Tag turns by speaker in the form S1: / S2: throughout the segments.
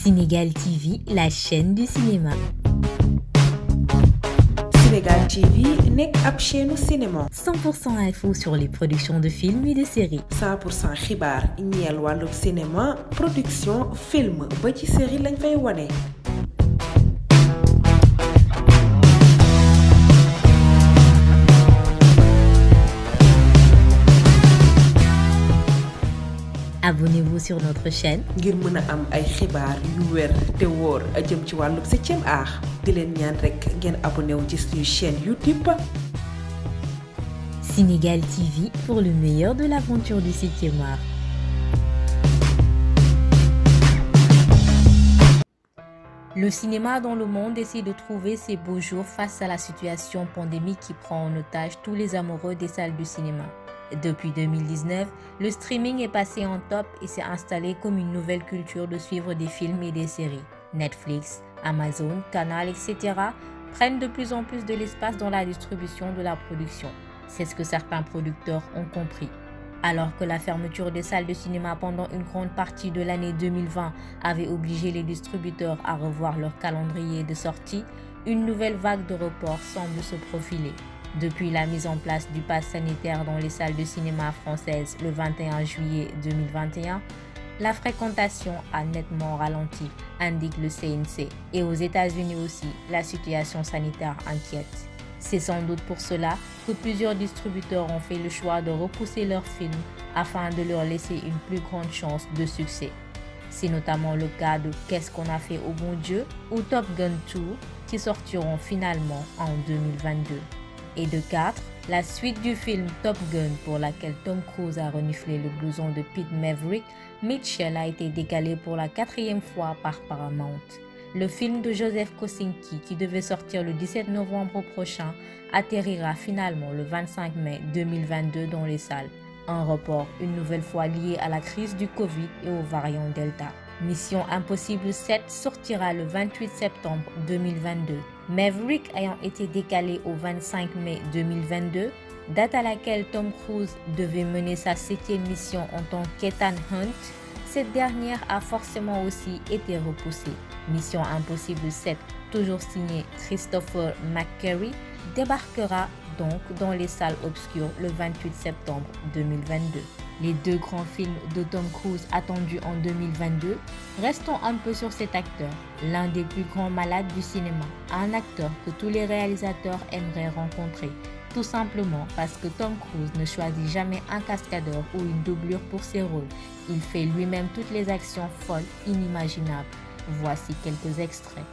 S1: Sénégal TV, la chaîne du cinéma.
S2: Sénégal TV nekk ab chaîne cinéma.
S1: 100% info sur les productions de films et de séries.
S2: 100% xibaar ñeel wàllu cinéma production film ba ci série lañ fay wane.
S1: Abonnez-vous sur notre chaîne
S2: ngir mën a am ay xibaar yu wér te wóor jëm ci wàllu 7e art di leen ñaan rekk ngeen abonné wu ci suñu chaîne YouTube.
S1: Sénégal TV pour le meilleur de l'aventure du 7e art. Le cinéma dans le monde essaie de trouver ses beaux jours face à la situation pandémique qui prend en otage tous les amoureux des salles du cinéma. Depuis 2019, le streaming est passé en top et s'est installé comme une nouvelle culture de suivre des films et des séries. Netflix, Amazon, Canal, etc. prennent de plus en plus de l'espace dans la distribution de la production. C'est ce que certains producteurs ont compris. Alors que la fermeture des salles de cinéma pendant une grande partie de l'année 2020 avait obligé les distributeurs à revoir leur calendrier de sortie, une nouvelle vague de reports semble se profiler. Depuis la mise en place du pass sanitaire dans les salles de cinéma françaises le 21 juillet 2021, la fréquentation a nettement ralenti, indique le CNC. Et aux États-Unis aussi, la situation sanitaire inquiète. C'est sans doute pour cela que plusieurs distributeurs ont fait le choix de repousser leurs films afin de leur laisser une plus grande chance de succès. C'est notamment le cas de Qu'est-ce qu'on a fait au bon Dieu ou Top Gun 2 qui sortiront finalement en 2022. Et de 4, la suite du film Top Gun pour laquelle Tom Cruise a reniflé le blouson de Pete Maverick, Mitchell a été décalé pour la 4e fois par Paramount. Le film de Joseph Kosinski qui devait sortir le 17 novembre prochain atterrira finalement le 25 mai 2022 dans les salles. Un report une nouvelle fois lié à la crise du Covid et au variant Delta. Mission Impossible 7 sortira le 28 septembre 2022. Maverick ayant été décalé au 25 mai 2022, date à laquelle Tom Cruise devait mener sa 7e mission en tant qu'Ethan Hunt, cette dernière a forcément aussi été repoussée. Mission Impossible 7, toujours signé Christopher McQuarrie, débarquera donc dans les salles obscures le 28 septembre 2022. Les deux grands films de Tom Cruise attendus en 2022, restons un peu sur cet acteur, l'un des plus grands malades du cinéma, un acteur que tous les réalisateurs aimeraient rencontrer, tout simplement parce que Tom Cruise ne choisit jamais un cascadeur ou une doublure pour ses rôles. Il fait lui-même toutes les actions folles, inimaginables. Voici quelques extraits.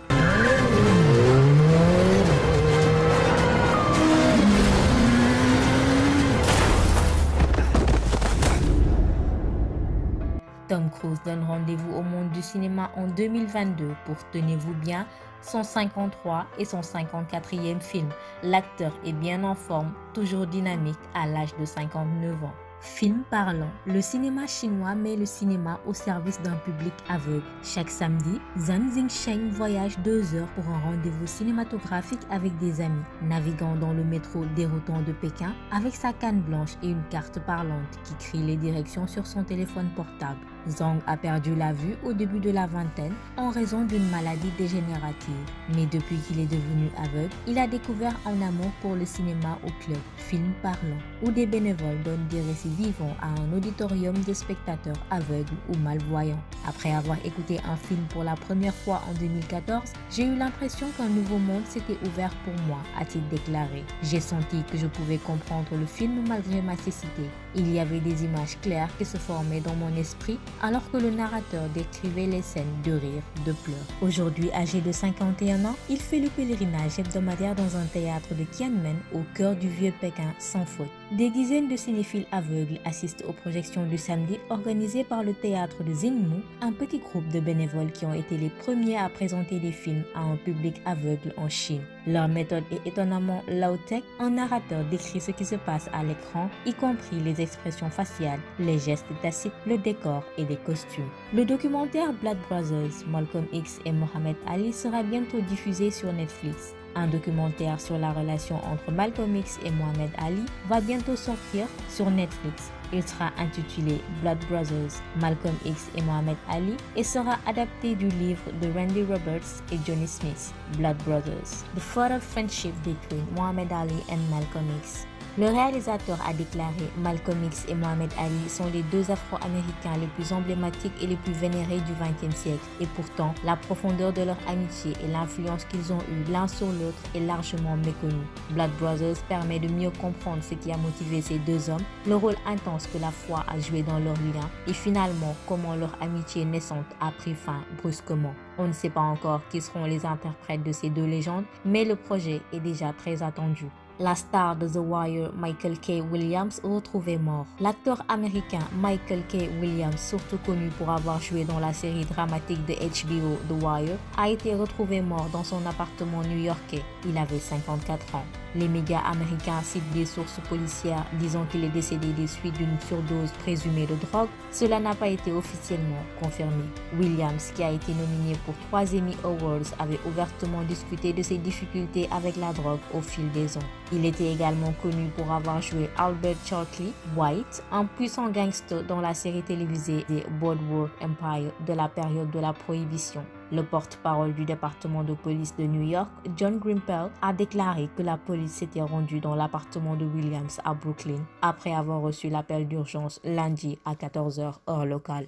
S1: Tom Cruise donne rendez-vous au monde du cinéma en 2022 pour, tenez-vous bien, son 53 et son 54e film. L'acteur est bien en forme, toujours dynamique à l'âge de 59 ans. Film parlant, le cinéma chinois met le cinéma au service d'un public aveugle. Chaque samedi, Zhang Zhingsheng voyage 2 heures pour un rendez-vous cinématographique avec des amis, naviguant dans le métro déroutant de Pékin avec sa canne blanche et une carte parlante qui crie les directions sur son téléphone portable. Zhang a perdu la vue au début de la vingtaine en raison d'une maladie dégénérative. Mais depuis qu'il est devenu aveugle, il a découvert un amour pour le cinéma au club Film Parlant, où des bénévoles donnent des récits vivants à un auditorium de spectateurs aveugles ou malvoyants. Après avoir écouté un film pour la première fois en 2014, j'ai eu l'impression qu'un nouveau monde s'était ouvert pour moi, a-t-il déclaré. J'ai senti que je pouvais comprendre le film malgré ma cécité. Il y avait des images claires qui se formaient dans mon esprit alors que le narrateur décrivait les scènes de rire, de pleurs. Aujourd'hui âgé de 51 ans, il fait le pèlerinage hebdomadaire dans un théâtre de Tiananmen au cœur du vieux Pékin sans faute. Des dizaines de cinéphiles aveugles assistent aux projections du samedi organisées par le théâtre de Xinmu, un petit groupe de bénévoles qui ont été les premiers à présenter des films à un public aveugle en Chine. Leur méthode est étonnamment low-tech. Un narrateur décrit ce qui se passe à l'écran, y compris les expressions faciales, les gestes tacites, le décor et les costumes. Le documentaire Blood Brothers, Malcolm X et Mohamed Ali sera bientôt diffusé sur Netflix. Un documentaire sur la relation entre Malcolm X et Muhammad Ali va bientôt sortir sur Netflix. Il sera intitulé Blood Brothers, Malcolm X et Muhammad Ali et sera adapté du livre de Randy Roberts et Johnny Smith, Blood Brothers, The Photo Friendship Between Muhammad Ali and Malcolm X. Le réalisateur a déclaré « Malcolm X et Muhammad Ali sont les deux Afro-Américains les plus emblématiques et les plus vénérés du XXe siècle. Et pourtant, la profondeur de leur amitié et l'influence qu'ils ont eue l'un sur l'autre est largement méconnue. Blood Brothers permet de mieux comprendre ce qui a motivé ces deux hommes, le rôle intense que la foi a joué dans leur lien et finalement comment leur amitié naissante a pris fin brusquement. On ne sait pas encore qui seront les interprètes de ces deux légendes, mais le projet est déjà très attendu. La star de The Wire, Michael K. Williams, retrouvé mort. L'acteur américain Michael K. Williams, surtout connu pour avoir joué dans la série dramatique de HBO The Wire, a été retrouvé mort dans son appartement new-yorkais. Il avait 54 ans. Les médias américains citent des sources policières disant qu'il est décédé des suites d'une surdose présumée de drogue. Cela n'a pas été officiellement confirmé. Williams, qui a été nominé pour 3 Emmy Awards, avait ouvertement discuté de ses difficultés avec la drogue au fil des ans. Il était également connu pour avoir joué Albert Charkley White, un puissant gangster dans la série télévisée The Boardwalk Empire de la période de la Prohibition. Le porte-parole du département de police de New York, John Grimple, a déclaré que la police s'était rendue dans l'appartement de Williams à Brooklyn après avoir reçu l'appel d'urgence lundi à 14h heure locale.